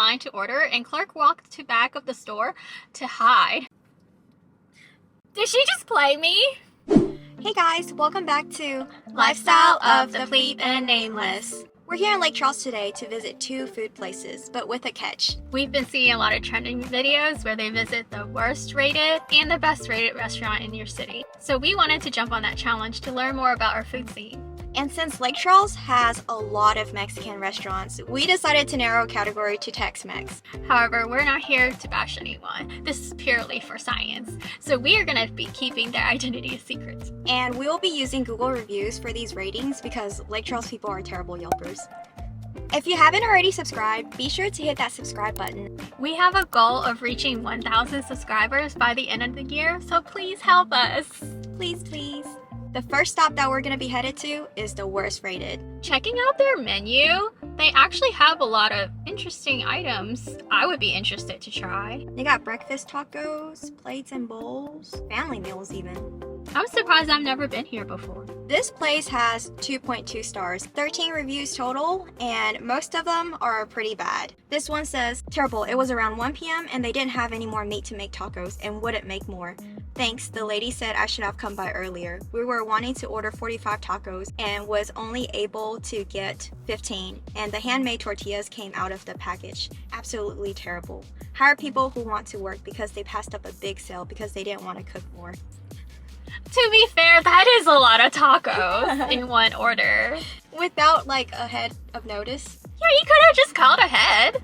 line to order, and clerk walked to back of the store to hide. Did she just play me? Hey guys, welcome back to Lifestyle of the PLEB and Nameless. We're here in Lake Charles today to visit 2 food places, but with a catch. We've been seeing a lot of trending videos where they visit the worst rated and the best rated restaurant in your city. So we wanted to jump on that challenge to learn more about our food scene. And since Lake Charles has a lot of Mexican restaurants, we decided to narrow category to Tex-Mex. However, we're not here to bash anyone. This is purely for science. So we are going to be keeping their identity a secret. And we will be using Google reviews for these ratings because Lake Charles people are terrible Yelpers. If you haven't already subscribed, be sure to hit that subscribe button. We have a goal of reaching 1,000 subscribers by the end of the year, so please help us. Please, please. The first stop that we're going to be headed to is the worst rated. Checking out their menu, they actually have a lot of interesting items I would be interested to try. They got breakfast tacos, plates and bowls, family meals even. I'm surprised I've never been here before. This place has 2.2 stars, 13 reviews total, and most of them are pretty bad. This one says, terrible, it was around 1 p.m. and they didn't have any more meat to make tacos and wouldn't make more. Thanks, the lady said I should have come by earlier. We were wanting to order 45 tacos and was only able to get 15, and the handmade tortillas came out of the package. Absolutely terrible. Hire people who want to work because they passed up a big sale because they didn't want to cook more. To be fair, that is a lot of tacos in one order. Without like a head of notice. Yeah, you could have just called ahead.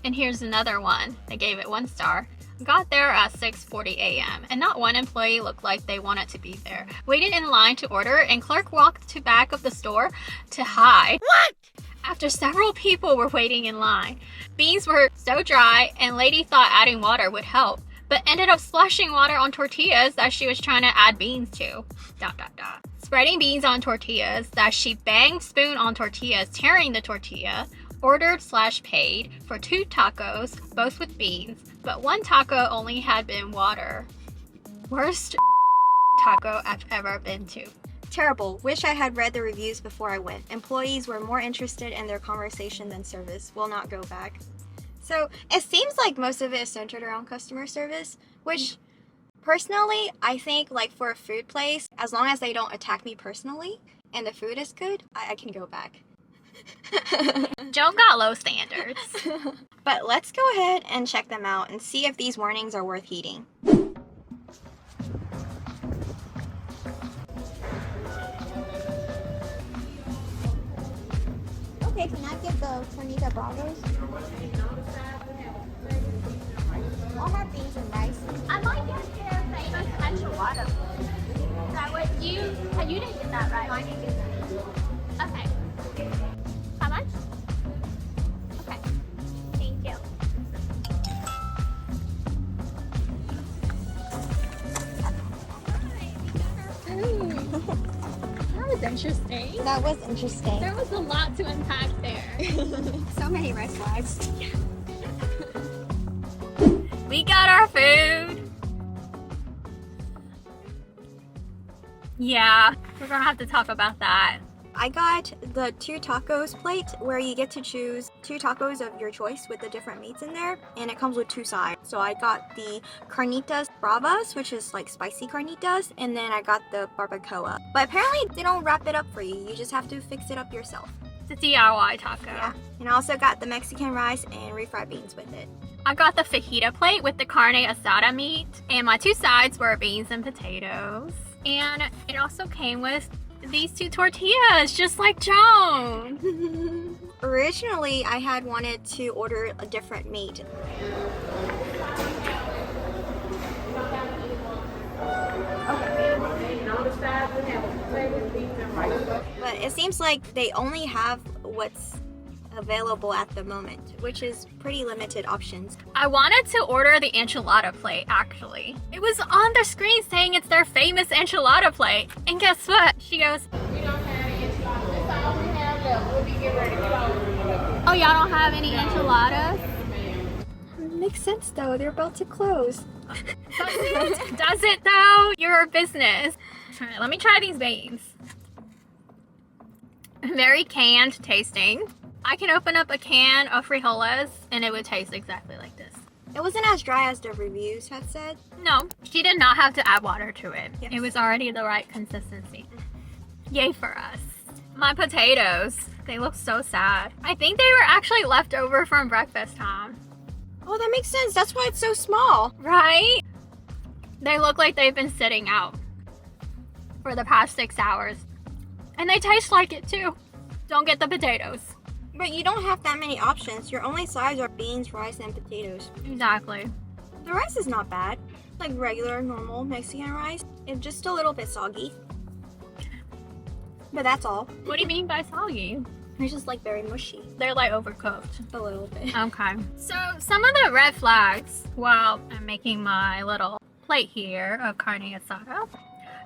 And here's another one. I gave it 1 star. Got there at 6:40 a.m. and not one employee looked like they wanted to be there. Waited in line to order and clerk walked to back of the store to hide. What? After several people were waiting in line. Beans were so dry and lady thought adding water would help, but ended up splashing water on tortillas that she was trying to add beans to. ... Spreading beans on tortillas that she banged spoon on tortillas, tearing the tortilla. Ordered/paid for 2 tacos, both with beans, but 1 taco only had been water. Worst taco I've ever been to. Terrible. Wish I had read the reviews before I went. Employees were more interested in their conversation than service. Will not go back. So it seems like most of it is centered around customer service, which personally, I think like for a food place, as long as they don't attack me personally and the food is good, I can go back. Joan got low standards. But let's go ahead and check them out and see if these warnings are worth heeding. Okay, can I get the Cornita Bravos? I'll have beans and rice. I might get their famous enchilada. That what you didn't get that right? No, I didn't get that. Okay. How much? Okay. Thank you. That was interesting. That was interesting. There was a lot to unpack there. So many red flags. We got our food. Yeah, we're gonna have to talk about that. I got the 2 tacos plate where you get to choose 2 tacos of your choice with the different meats in there, and it comes with 2 sides. So I got the carnitas bravas, which is like spicy carnitas, and then I got the barbacoa. But apparently they don't wrap it up for you. You just have to fix it up yourself. It's a DIY taco. Yeah. And I also got the Mexican rice and refried beans with it. I got the fajita plate with the carne asada meat, and my 2 sides were beans and potatoes. And it also came with these 2 tortillas, just like Joan. Originally, I had wanted to order a different meat. But it seems like they only have what's available at the moment, which is pretty limited options. I wanted to order the enchilada plate, actually. It was on the screen saying it's their famous enchilada plate. And guess what? She goes, "We don't have any enchiladas. That's all we have left. We'll be getting ready to close." Oh, y'all don't have any enchiladas? Makes sense though, they're about to close. Does it though? You're a business. Alright, let me try these beans. Very canned tasting. I can open up a can of frijoles and it would taste exactly like this. It wasn't as dry as the reviews had said. No, she did not have to add water to it. Yes. It was already the right consistency. Yay for us. My potatoes, they look so sad. I think they were actually left over from breakfast time. Oh, that makes sense. That's why it's so small. Right? They look like they've been sitting out for the past 6 hours. And they taste like it too. Don't get the potatoes. But you don't have that many options. Your only sides are beans, rice, and potatoes. Exactly. The rice is not bad. Like regular, normal Mexican rice. It's just a little bit soggy. But that's all. What do you mean by soggy? It's just like very mushy. They're like overcooked. A little bit. Okay. So some of the red flags while I'm making my little plate here of carne asada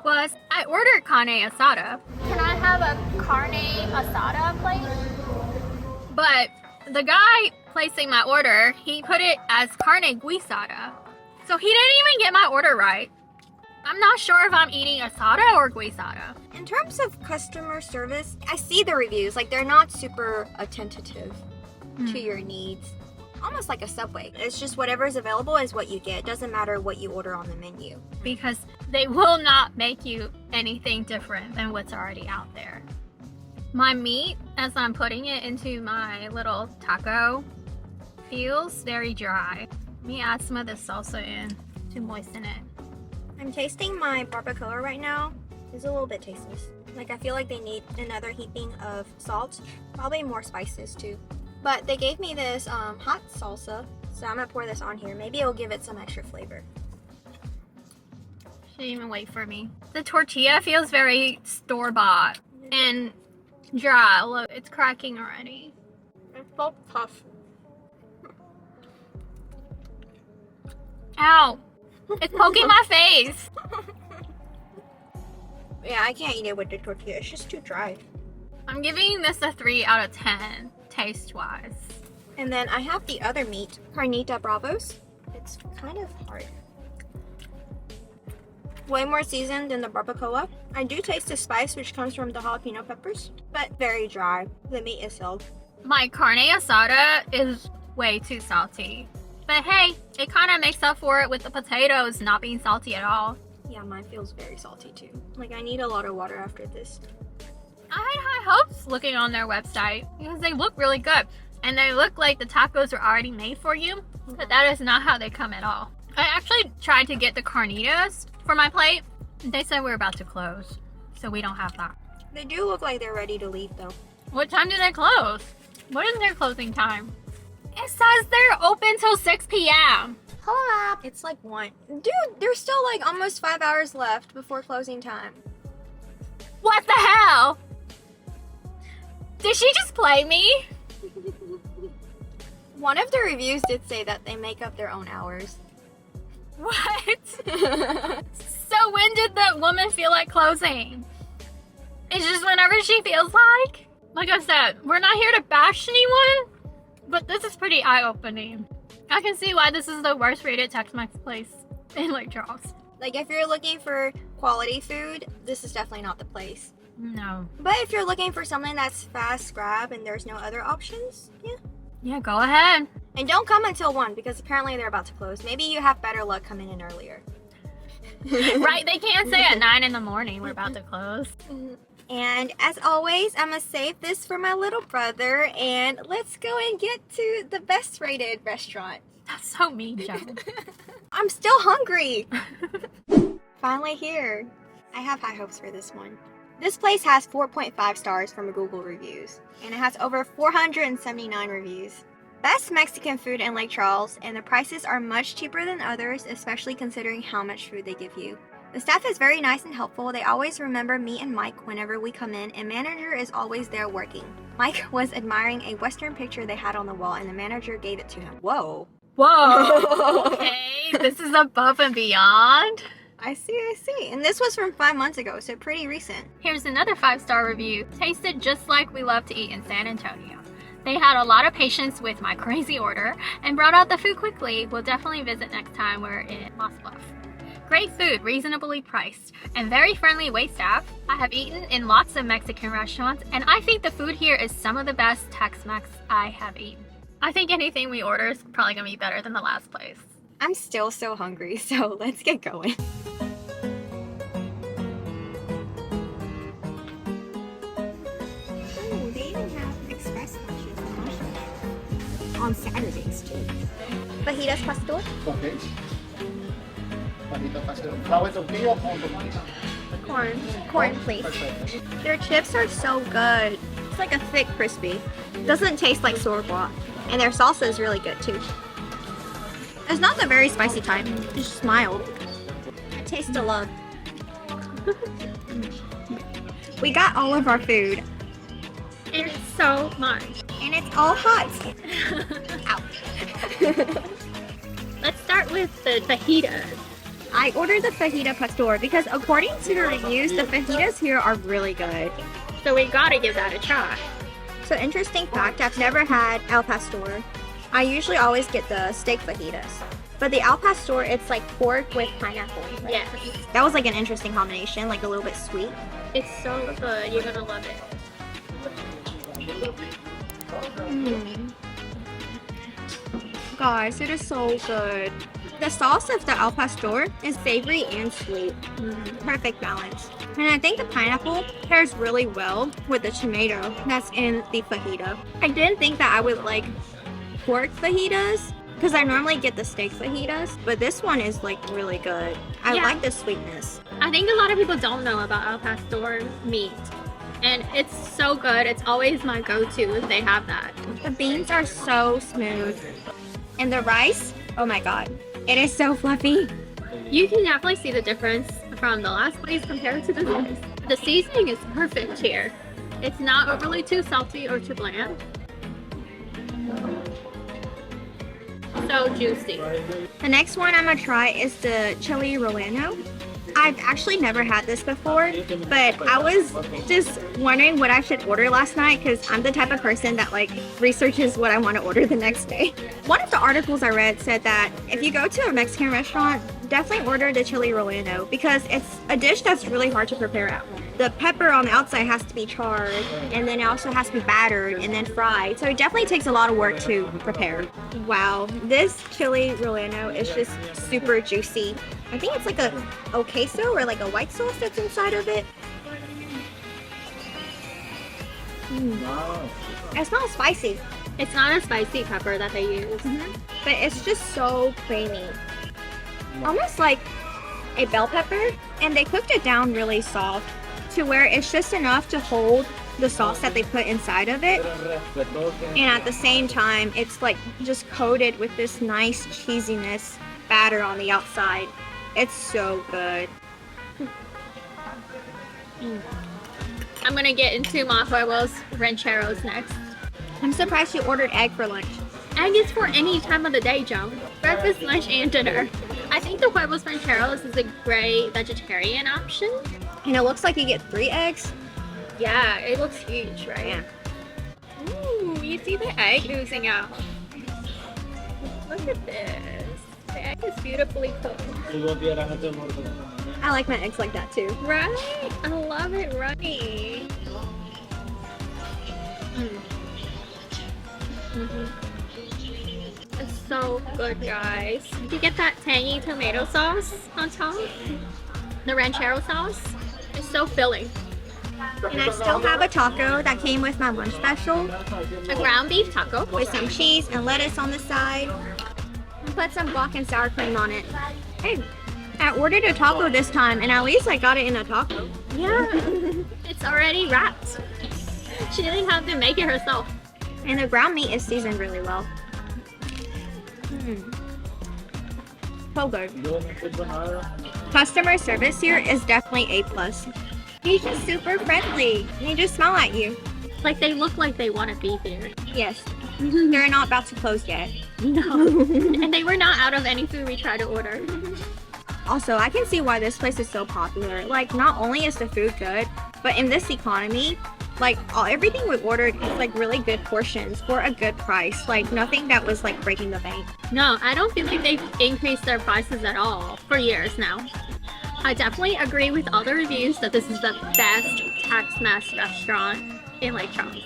was I ordered carne asada. Can I have a carne asada plate? But the guy placing my order, he put it as carne guisada. So he didn't even get my order right. I'm not sure if I'm eating asada or guisada. In terms of customer service, I see the reviews. Like, they're not super attentive to your needs. Almost like a Subway. It's just whatever's available is what you get. It doesn't matter what you order on the menu. Because they will not make you anything different than what's already out there. My meat, as I'm putting it into my little taco, feels very dry. Let me add some of this salsa in to moisten it. I'm tasting my barbacoa right now. It's a little bit tasteless. Like, I feel like they need another heaping of salt. Probably more spices too. But they gave me this hot salsa. So I'm gonna pour this on here. Maybe it'll give it some extra flavor. She didn't even wait for me. The tortilla feels very store-bought and dry. Look, it's cracking already. It's so tough. Ow! It's poking my face. Yeah, I can't eat it with the tortilla. It's just too dry. I'm giving this a 3 out of 10, taste-wise. And then I have the other meat, carnita bravos. It's kind of hard. Way more seasoned than the barbacoa. I do taste the spice, which comes from the jalapeno peppers, but very dry. The meat is held. My carne asada is way too salty. But hey, it kind of makes up for it with the potatoes not being salty at all. Yeah, mine feels very salty too. Like, I need a lot of water after this. I had high hopes looking on their website because they look really good. And they look like the tacos are already made for you. But that is not how they come at all. I actually tried to get the carnitas for my plate. They said we're about to close. So we don't have that. They do look like they're ready to leave though. What time do they close? What is their closing time? It says they're open till 6 p.m. Hold up. It's like 1. Dude, there's still like almost 5 hours left before closing time. What the hell? Did she just play me? One of the reviews did say that they make up their own hours. What? So when did the woman feel like closing? It's just whenever she feels like. Like I said, we're not here to bash anyone, but this is pretty eye-opening. I can see why this is the worst rated Tex-Mex place in Lake Charles. Like, if you're looking for quality food, this is definitely not the place. No. But if you're looking for something that's fast grab and there's no other options, yeah. Yeah, go ahead. And don't come until 1 because apparently they're about to close. Maybe you have better luck coming in earlier. Right, they can't say at 9 in the morning we're about to close. And as always, I'm gonna save this for my little brother and let's go and get to the best rated restaurant. That's so mean, Jone. I'm still hungry. Finally here. I have high hopes for this one. This place has 4.5 stars from Google reviews, and it has over 479 reviews. Best Mexican food in Lake Charles, and the prices are much cheaper than others, especially considering how much food they give you. The staff is very nice and helpful. They always remember me and Mike whenever we come in, and manager is always there working. Mike was admiring a Western picture they had on the wall, and the manager gave it to him. Whoa. Whoa. Okay, this is above and beyond. I see. And this was from 5 months ago, so pretty recent. Here's another 5-star review. Tasted just like we love to eat in San Antonio. They had a lot of patience with my crazy order and brought out the food quickly. We'll definitely visit next time we're in Lost Bluff. Great food, reasonably priced, and very friendly waitstaff. I have eaten in lots of Mexican restaurants, and I think the food here is some of the best Tex-Mex I have eaten. I think anything we order is probably gonna be better than the last place. I'm still so hungry, so let's get going. Oh, they even have express lunches on Saturdays too. Fajitas pastor? Okay. Palito pastel. Flour tortilla or tortilla? Corn, please. Their chips are so good. It's like a thick, crispy. Doesn't taste like store-bought. And their salsa is really good too. It's not the very spicy type. It's just mild. Taste of love. We got all of our food. And it's so much. And it's all hot. Ouch. Let's start with the fajitas. I ordered the fajita pastor because according to the reviews, the fajitas here are really good. So we gotta give that a try. So interesting fact, I've never had al pastor. I usually always get the steak fajitas. But the al pastor, it's like pork with pineapple. Right? Yes. That was like an interesting combination, like a little bit sweet. It's so good. You're gonna love it. Guys, it is so good. The sauce of the al pastor is savory and sweet. Perfect balance. And I think the pineapple pairs really well with the tomato that's in the fajita. I didn't think that I would like pork fajitas because I normally get the steak fajitas, but this one is like really good. I like the sweetness. I think a lot of people don't know about al pastor meat. And it's so good. It's always my go-to if they have that. The beans are so smooth. And the rice, oh my god. It is so fluffy. You can definitely see the difference from the last place compared to this. The seasoning is perfect here. It's not overly too salty or too bland. So juicy. The next one I'm gonna try is the chili relleno. I've actually never had this before, but I was just wondering what I should order last night because I'm the type of person that like researches what I want to order the next day. One of the articles I read said that if you go to a Mexican restaurant, definitely order the chili relleno because it's a dish that's really hard to prepare at home. The pepper on the outside has to be charred, and then it also has to be battered and then fried. So it definitely takes a lot of work to prepare. Wow, this chili relleno is just super juicy. I think it's like a queso or like a white sauce that's inside of it. It's not spicy. It's not a spicy pepper that they use. But it's just so creamy. Almost like a bell pepper. And they cooked it down really soft to where it's just enough to hold the sauce that they put inside of it. And at the same time, it's like just coated with this nice cheesiness batter on the outside. It's so good. I'm gonna get into my huevos rancheros next. I'm surprised you ordered egg for lunch. Egg is for any time of the day, Joan. Breakfast, lunch, and dinner. I think the huevos rancheros is a great vegetarian option. And it looks like you get 3 eggs. Yeah, it looks huge, right? Yeah. Ooh, you see the egg oozing out. Look at this. The egg is beautifully cooked. I like my eggs like that too. Right? I love it runny. It's so good, guys. You get that tangy tomato sauce on top. The ranchero sauce. It's so filling. And I still have a taco that came with my lunch special A ground beef taco. with some cheese and lettuce on the side. And put some guac and sour cream on it. Hey, I ordered a taco this time and at least I got it in a taco. Yeah, it's already wrapped. She didn't have to make it herself. And the ground meat is seasoned really well. So good. Customer service here is definitely A+. He's just super friendly. They just smile at you. Like they look like they want to be there. Yes. They're not about to close yet. No. And they were not out of any food we tried to order. Also, I can see why this place is so popular. Like, not only is the food good, but in this economy, like everything we ordered is like really good portions for a good price. Like nothing that was like breaking the bank. No, I don't feel like they've increased their prices at all for years now. I definitely agree with all the reviews that this is the best Tex-Mex restaurant in Lake Charles.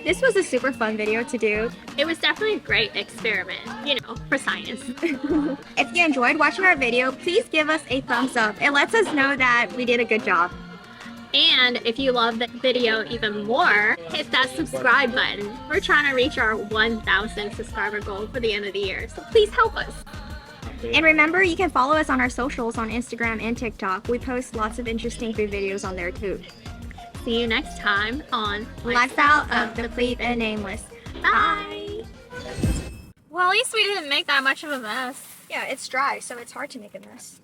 This was a super fun video to do. It was definitely a great experiment, you know, for science. If you enjoyed watching our video, please give us a thumbs up. It lets us know that we did a good job. And if you love the video even more, hit that subscribe button. We're trying to reach our 1,000 subscriber goal for the end of the year, so please help us. And remember, you can follow us on our socials on Instagram and TikTok. We post lots of interesting food videos on there too. See you next time on Lifestyle of the PLEB and Nameless. Bye! Well, at least we didn't make that much of a mess. Yeah, it's dry, so it's hard to make a mess.